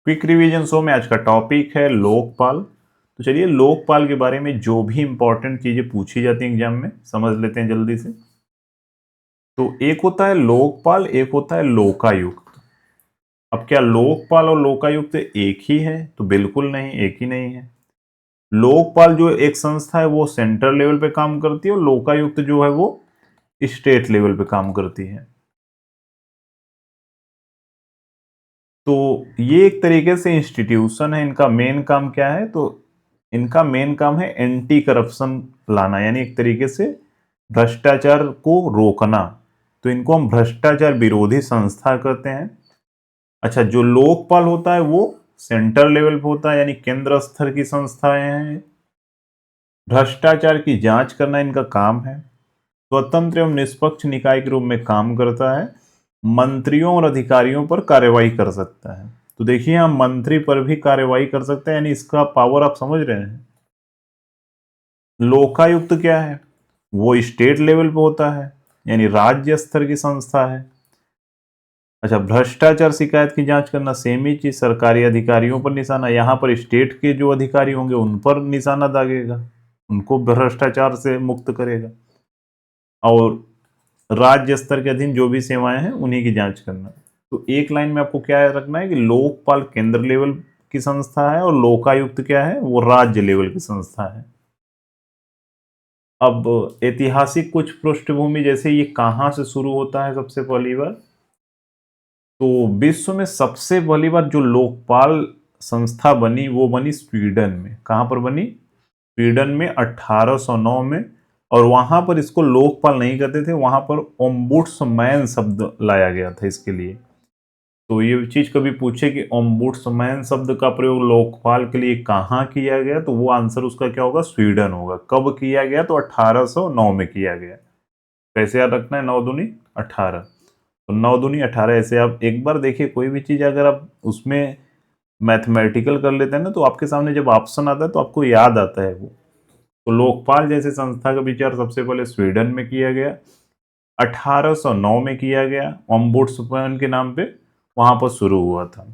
Quick revision show में आज का टॉपिक है लोकपाल। तो चलिए लोकपाल के बारे में जो भी इंपॉर्टेंट चीजें पूछी जाती हैं एग्जाम में समझ लेते हैं जल्दी से। तो एक होता है लोकपाल, एक होता है लोकायुक्त। अब क्या लोकपाल और लोकायुक्त एक ही है? तो बिल्कुल नहीं, एक ही नहीं है। लोकपाल जो एक संस्था है वो सेंट्रल लेवल पे काम करती है और लोकायुक्त जो है वो स्टेट लेवल पे काम करती है। तो ये एक तरीके से इंस्टीट्यूशन है। इनका मेन काम क्या है? तो इनका मेन काम है एंटी करप्शन लाना, यानी एक तरीके से भ्रष्टाचार को रोकना। तो इनको हम भ्रष्टाचार विरोधी संस्था कहते हैं। अच्छा, जो लोकपाल होता है वो सेंट्रल लेवल पे होता है, यानी केंद्र स्तर की संस्थाएं हैं। भ्रष्टाचार की जांच करना इनका काम है। स्वतंत्र एवं निष्पक्ष निकाय के रूप में काम करता है। मंत्रियों और अधिकारियों पर कार्रवाई कर सकता है। तो देखिए, हम मंत्री पर भी कार्रवाई कर सकते हैं, यानी इसका पावर आप समझ रहे हैं। लोकायुक्त क्या है? वो स्टेट लेवल पे होता है, यानी राज्य स्तर की संस्था है। अच्छा, भ्रष्टाचार शिकायत की जांच करना सेम ही चीज, सरकारी अधिकारियों पर निशाना। यहाँ पर स्टेट के जो अधिकारी होंगे उन पर निशाना दागेगा, उनको भ्रष्टाचार से मुक्त करेगा। और राज्य स्तर के अधीन जो भी सेवाएं हैं उन्हीं की जांच करना। तो एक लाइन में आपको क्या रखना है कि लोकपाल केंद्र लेवल की संस्था है और लोकायुक्त क्या है? वो राज्य लेवल की संस्था है। अब ऐतिहासिक कुछ पृष्ठभूमि, जैसे ये कहाँ से शुरू होता है सबसे पहली बार? तो विश्व में सबसे पहली बार जो लोकपाल संस्था बनी वो बनी स्वीडन में। कहाँ पर बनी? स्वीडन में 1809 में। और वहां पर इसको लोकपाल नहीं कहते थे, वहां पर ओम्बुड्समैन शब्द लाया गया था इसके लिए। तो ये चीज कभी पूछे कि ओम्बुड्समैन शब्द का प्रयोग लोकपाल के लिए कहाँ किया गया, तो वो आंसर उसका क्या होगा? स्वीडन होगा। कब किया गया? तो 1809 में किया गया। कैसे याद रखना है? 9 दूनी 18। तो 9 दूनी 18 ऐसे आप एक बार देखिए, कोई भी चीज अगर आप उसमें मैथमेटिकल कर लेते हैं ना, तो आपके सामने जब ऑप्शन आता है तो आपको याद आता है वो। तो लोकपाल जैसे संस्था का विचार सबसे पहले स्वीडन में किया गया, 1809 में किया गया, ओम्बुड्समैन के नाम पे वहां पर शुरू हुआ था।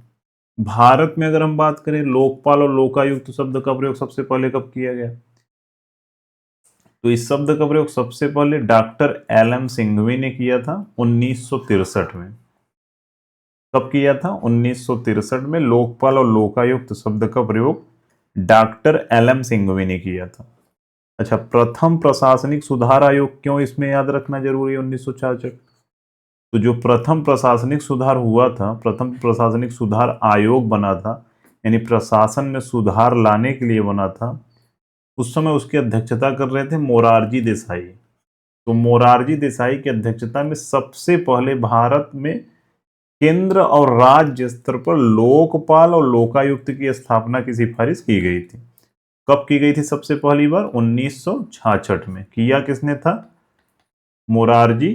भारत में अगर हम बात करें, लोकपाल और लोकायुक्त शब्द का प्रयोग सबसे पहले कब किया गया? तो इस शब्द का प्रयोग सबसे पहले डॉक्टर एल एम सिंघवी ने किया था 1963 में। कब किया था? 1963 में लोकपाल और लोकायुक्त शब्द का प्रयोग डॉक्टर एल एम सिंघवी ने किया था। अच्छा, प्रथम प्रशासनिक सुधार आयोग क्यों इसमें याद रखना जरूरी है? 1966। तो जो प्रथम प्रशासनिक सुधार हुआ था, प्रथम प्रशासनिक सुधार आयोग बना था, यानी प्रशासन में सुधार लाने के लिए बना था। उस समय उसकी अध्यक्षता कर रहे थे मोरारजी देसाई। तो मोरारजी देसाई की अध्यक्षता में सबसे पहले भारत में केंद्र और राज्य स्तर पर लोकपाल और लोकायुक्त की स्थापना की सिफारिश की गई थी। कब की गई थी सबसे पहली बार? 1966 में। किया किसने था? मोरारजी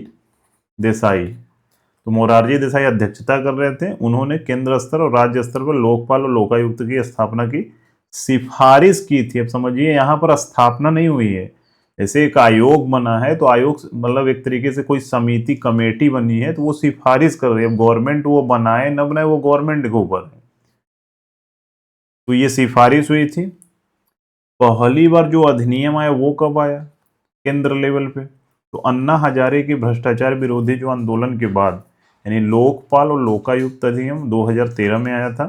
देसाई। तो मोरारजी देसाई अध्यक्षता कर रहे थे, उन्होंने केंद्र स्तर और राज्य स्तर पर लोकपाल और लोकायुक्त की स्थापना की सिफारिश की थी। अब समझिए, यहाँ पर स्थापना नहीं हुई है। जैसे एक आयोग बना है तो आयोग मतलब एक तरीके से कोई समिति कमेटी बनी है तो वो सिफारिश कर रही है। गवर्नमेंट वो बनाए न बनाए वो गवर्नमेंट के ऊपर है। तो ये सिफारिश हुई थी। पहली बार जो अधिनियम आया वो कब आया? केंद्र लेवल पे। तो अन्ना हजारे के भ्रष्टाचार विरोधी जो आंदोलन के बाद, यानी लोकपाल और लोकायुक्त अधिनियम 2013 में आया था।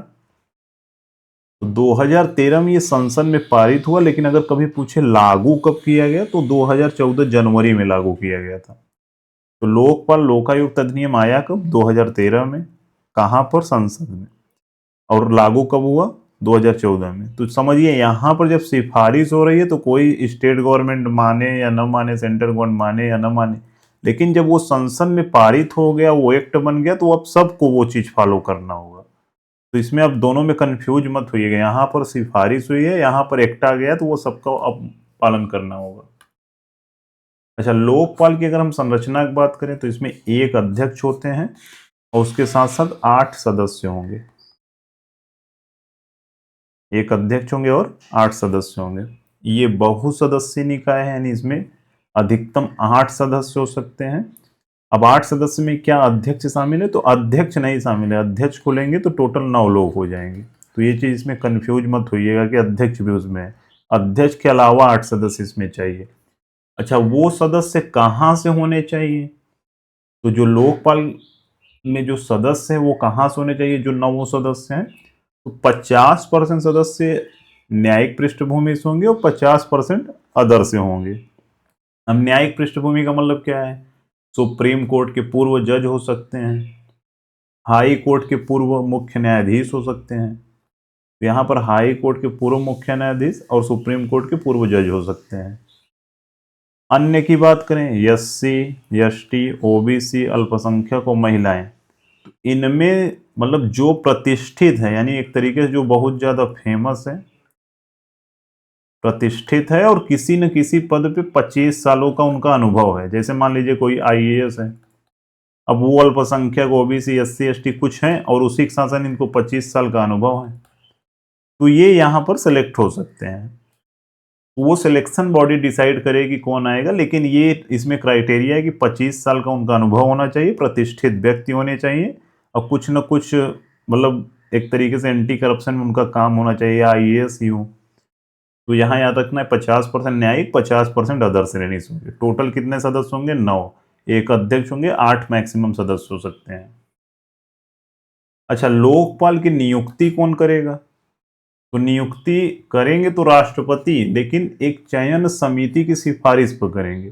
तो 2013 में ये संसद में पारित हुआ, लेकिन अगर कभी पूछे लागू कब किया गया तो 2014 जनवरी में लागू किया गया था। तो लोकपाल लोकायुक्त अधिनियम आया कब? 2013 में। कहां पर? संसद में। और लागू कब हुआ? 2014 में। तो समझिए, यहां पर जब सिफारिश हो रही है तो कोई स्टेट गवर्नमेंट माने या न माने, सेंट्रल गवर्नमेंट माने या न माने, लेकिन जब वो संसद में पारित हो गया, वो एक्ट बन गया, तो अब सबको वो चीज फॉलो करना होगा। तो इसमें अब दोनों में कंफ्यूज मत होइएगा, यहाँ पर सिफारिश हुई है, यहाँ पर एक्ट आ गया, तो वो सबका अब पालन करना होगा। अच्छा, लोकपाल की अगर हम संरचना की बात करें तो इसमें एक अध्यक्ष होते हैं और उसके साथ साथ 8 सदस्य होंगे। एक अध्यक्ष होंगे और 8 सदस्य होंगे। ये बहुसदस्यीय निकाय है, यानी इसमें अधिकतम 8 सदस्य हो सकते हैं। अब 8 सदस्य में क्या अध्यक्ष शामिल है? तो अध्यक्ष नहीं शामिल है। अध्यक्ष खोलेंगे तो टोटल 9 लोग हो जाएंगे। तो ये चीज इसमें कंफ्यूज मत होइएगा कि अध्यक्ष भी उसमें है। अध्यक्ष के अलावा 8 सदस्य इसमें चाहिए। अच्छा, वो सदस्य कहाँ से होने चाहिए? तो जो लोकपाल में जो सदस्य है वो कहाँ से होने चाहिए? जो 9 सदस्य हैं, तो 50% सदस्य न्यायिक पृष्ठभूमि से होंगे और 50% अदर से होंगे। अब न्यायिक पृष्ठभूमि का मतलब क्या है? सुप्रीम कोर्ट के पूर्व जज हो सकते हैं, हाई कोर्ट के पूर्व मुख्य न्यायाधीश हो सकते हैं। तो यहाँ पर हाई कोर्ट के पूर्व मुख्य न्यायाधीश और सुप्रीम कोर्ट के पूर्व जज हो सकते हैं। अन्य की बात करें, एससी, एसटी, ओबीसी, अल्पसंख्यक और महिलाएं, तो इनमें मतलब जो प्रतिष्ठित है, यानी एक तरीके से जो बहुत ज्यादा फेमस है, प्रतिष्ठित है और किसी न किसी पद पे 25 सालों का उनका अनुभव है। जैसे मान लीजिए कोई आईएएस है, अब वो अल्पसंख्यक, ओबीसी, एससी, एसटी कुछ हैं और उसी के साथ साथ इनको 25 साल का अनुभव है, तो ये यहाँ पर सेलेक्ट हो सकते हैं। वो सिलेक्शन बॉडी डिसाइड करेगी कौन आएगा, लेकिन ये इसमें क्राइटेरिया है कि 25 साल का उनका अनुभव होना चाहिए, प्रतिष्ठित व्यक्ति होने चाहिए और कुछ न कुछ मतलब एक तरीके से एंटी करप्शन में उनका काम होना चाहिए, आईएएस ही हो। तो यहाँ याद रखना है 50% न्यायिक, 50% अदर श्रेणीज होंगे। टोटल कितने सदस्य होंगे? 9। एक अध्यक्ष होंगे, 8 मैक्सिमम सदस्य हो सकते हैं। अच्छा, लोकपाल की नियुक्ति कौन करेगा? तो नियुक्ति करेंगे तो राष्ट्रपति, लेकिन एक चयन समिति की सिफारिश पर करेंगे।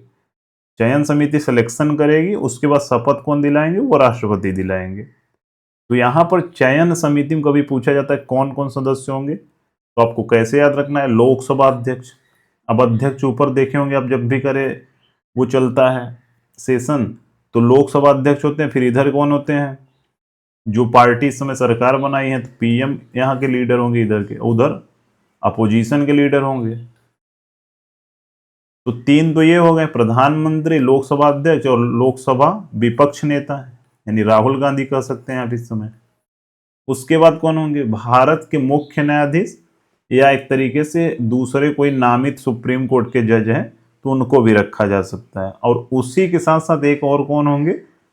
चयन समिति सिलेक्शन करेगी, उसके बाद शपथ कौन दिलाएंगे? वो राष्ट्रपति दिलाएंगे। तो यहाँ पर चयन समिति में कभी पूछा जाता है कौन कौन सदस्य होंगे, तो आपको कैसे याद रखना है? लोकसभा अध्यक्ष। अब अध्यक्ष ऊपर देखे होंगे आप, जब भी करे वो चलता है सेशन, तो लोकसभा अध्यक्ष होते हैं। फिर इधर कौन होते हैं? जो पार्टी इस समय सरकार बनाई है, तो पीएम यहाँ के लीडर होंगे, इधर के, उधर अपोजिशन के लीडर होंगे। तो 3 तो ये हो गए, प्रधानमंत्री, लोकसभा अध्यक्ष और लोकसभा विपक्ष नेता, यानी राहुल गांधी कह सकते हैं आप इस समय। उसके बाद कौन होंगे? भारत के मुख्य न्यायाधीश या एक तरीके से दूसरे कोई नामित सुप्रीम कोर्ट के जज हैं, तो उनको भी रखा जा सकता है। और उसी के साथ साथ एक और कौन होंगे?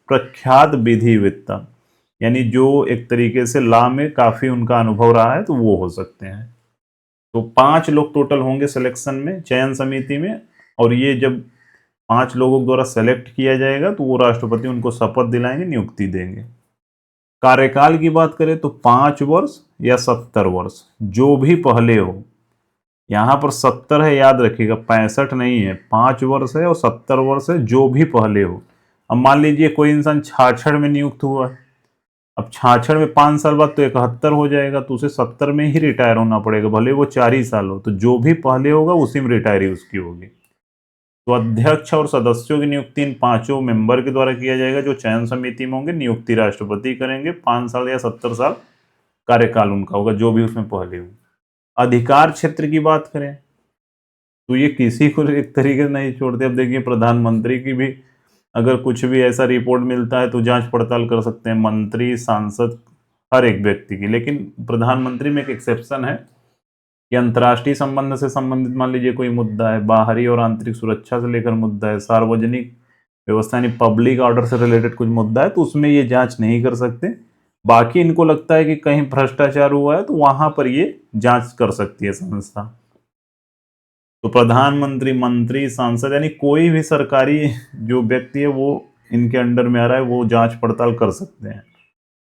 प्रख्यात विधिवेत्ता, यानी जो एक तरीके से लॉ में काफी उनका अनुभव रहा है, तो वो हो सकते हैं। तो 5 लोग टोटल होंगे सिलेक्शन में, चयन समिति में। और ये जब 5 लोगों द्वारा सेलेक्ट किया जाएगा, तो वो राष्ट्रपति उनको शपथ दिलाएंगे, नियुक्ति देंगे। कार्यकाल की बात करें तो 5 वर्ष या 70 वर्ष, जो भी पहले हो। यहाँ पर 70 है, याद रखिएगा, 65 नहीं है। 5 वर्ष है और 70 वर्ष है, जो भी पहले हो। अब मान लीजिए कोई इंसान 66 में नियुक्त हुआ है, अब 66 में 5 साल बाद तो 71 हो जाएगा, तो उसे 70 में ही रिटायर होना पड़ेगा, भले वो 4 ही साल हो। तो जो भी पहले होगा उसी में रिटायरी उसकी होगी। तो अध्यक्ष और सदस्यों की नियुक्ति इन 5 मेंबर के द्वारा किया जाएगा, जो चयन समिति में होंगे। नियुक्ति राष्ट्रपति करेंगे। 5 साल या 70 साल कार्यकाल उनका होगा, जो भी उसमें पहले हो। अधिकार क्षेत्र की बात करें तो ये किसी को एक तरीके से नहीं छोड़ते। अब देखिए, प्रधानमंत्री की भी अगर कुछ भी ऐसा रिपोर्ट मिलता है तो जांच पड़ताल कर सकते हैं मंत्री, सांसद, हर एक व्यक्ति की। लेकिन प्रधानमंत्री में एक एक्सेप्शन है कि अंतर्राष्ट्रीय संबंध से संबंधित मान लीजिए कोई मुद्दा है, बाहरी और आंतरिक सुरक्षा से लेकर मुद्दा है, सार्वजनिक व्यवस्था यानी पब्लिक ऑर्डर से रिलेटेड कुछ मुद्दा है, तो उसमें ये जांच नहीं कर सकते। बाकी इनको लगता है कि कहीं भ्रष्टाचार हुआ है, तो वहां पर ये जांच कर सकती है संस्था। तो प्रधानमंत्री, मंत्री, सांसद, यानी कोई भी सरकारी जो व्यक्ति है वो इनके अंडर में आ रहा है, वो जांच पड़ताल कर सकते हैं।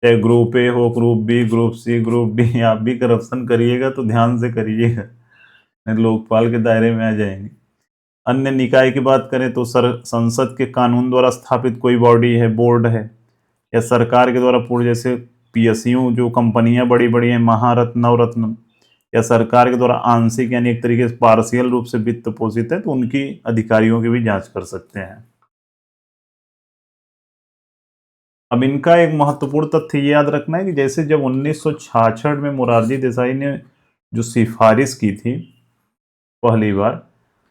चाहे ग्रुप ए हो, group B, group C, group D. आप भी करप्शन करिएगा तो ध्यान से करिएगा, नहीं लोकपाल के दायरे में आ जाएंगे। अन्य निकाय की बात करें तो संसद के कानून द्वारा स्थापित कोई बॉडी है, बोर्ड है, या सरकार के द्वारा पूर्ण, जैसे पीएसयू जो कंपनियां बड़ी बड़ी हैं, महारत्न, नवरत्न, या सरकार के द्वारा आंशिक यानी एक तरीके से पार्शियल रूप से वित्त पोषित है, तो उनकी अधिकारियों की भी जांच कर सकते हैं। अब इनका एक महत्वपूर्ण तथ्य ये याद रखना है कि जैसे जब 1966 में मोरारजी देसाई ने जो सिफारिश की थी पहली बार,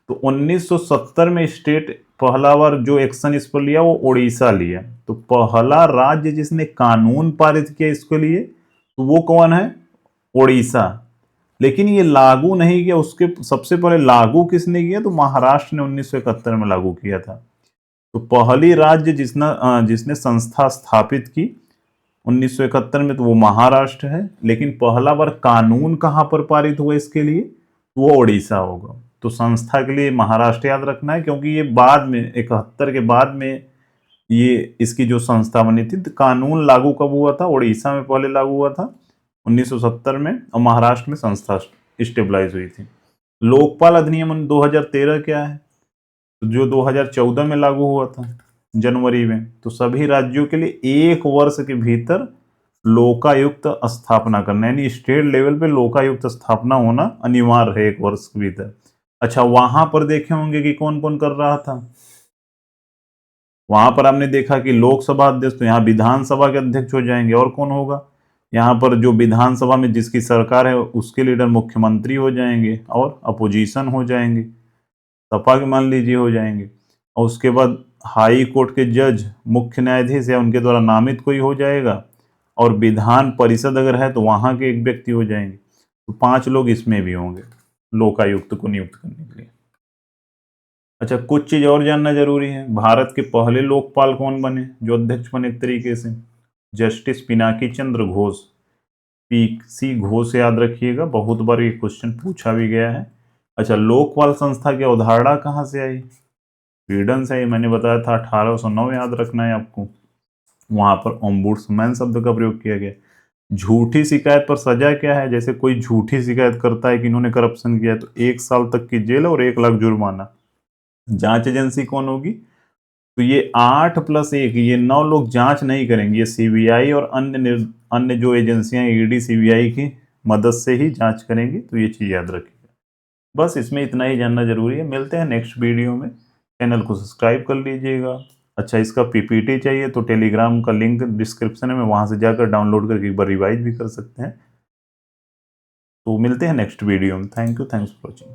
तो 1970 में स्टेट पहला बार जो एक्शन इस पर लिया वो उड़ीसा लिया। तो पहला राज्य जिसने कानून पारित किया इसके लिए, तो वो कौन है? उड़ीसा। लेकिन ये लागू नहीं किया, उसके सबसे पहले लागू किसने किया? तो महाराष्ट्र ने 1971 में लागू किया था। तो पहली राज्य जिसने संस्था स्थापित की 1971 में, तो वो महाराष्ट्र है। लेकिन पहला बार कानून कहाँ पर पारित हुआ इसके लिए, वो उड़ीसा होगा। तो संस्था के लिए महाराष्ट्र याद रखना है, क्योंकि ये बाद में 71 के बाद में ये इसकी जो संस्था बनी थी। तो कानून लागू कब हुआ था, उड़ीसा में पहले लागू हुआ था 1970 में, और महाराष्ट्र में संस्था स्टेबलाइज हुई थी। लोकपाल अधिनियम 2013 क्या है, तो जो 2014 में लागू हुआ था जनवरी में। तो सभी राज्यों के लिए 1 वर्ष के भीतर लोकायुक्त स्थापना करना, यानी स्टेट लेवल पे लोकायुक्त स्थापना होना अनिवार्य है 1 वर्ष के भीतर। अच्छा, वहां पर देखे होंगे कि कौन कौन कर रहा था। वहां पर आपने देखा कि लोकसभा अध्यक्ष, तो यहाँ विधानसभा के अध्यक्ष हो जाएंगे। और कौन होगा, यहाँ पर जो विधानसभा में जिसकी सरकार है उसके लीडर मुख्यमंत्री हो जाएंगे, और अपोजिशन हो जाएंगे, सपा के मान लीजिए हो जाएंगे। और उसके बाद हाई कोर्ट के जज, मुख्य न्यायाधीश या उनके द्वारा नामित कोई हो जाएगा, और विधान परिषद अगर है तो वहां के एक व्यक्ति हो जाएंगे। तो 5 लोग इसमें भी होंगे लोकायुक्त को नियुक्त करने के लिए। अच्छा, कुछ चीज और जानना जरूरी है। भारत के पहले लोकपाल कौन बने, जो अध्यक्ष बने एक तरीके से, जस्टिस पिनाकी चंद्र घोष। पीसी घोष याद रखिएगा, बहुत बार ये क्वेश्चन पूछा भी गया है। अच्छा, लोकपाल संस्था की अवधारणा कहाँ से आई, स्वीडन से। मैंने बताया था 1809 याद रखना है आपको। वहां पर ओम्बुड्समैन शब्द का प्रयोग किया गया। झूठी शिकायत पर सजा क्या है, जैसे कोई झूठी शिकायत करता है कि इन्होंने करप्शन किया, तो 1 साल तक की जेल और 1 लाख जुर्माना। जांच एजेंसी कौन होगी, तो ये 8 + 1, ये 9 लोग जांच नहीं करेंगे। ये सीबीआई और अन्य जो एजेंसियां ईडी सीबीआई की मदद से ही जांच करेंगी। तो ये चीज याद रखिएगा। बस इसमें इतना ही जानना जरूरी है। मिलते हैं नेक्स्ट वीडियो में। चैनल को सब्सक्राइब कर लीजिएगा। अच्छा, इसका पीपीटी चाहिए तो टेलीग्राम का लिंक डिस्क्रिप्शन में, वहां से जाकर डाउनलोड करके एक बार रिवाइज भी कर सकते हैं। तो मिलते हैं नेक्स्ट वीडियो में। Thanks for watching.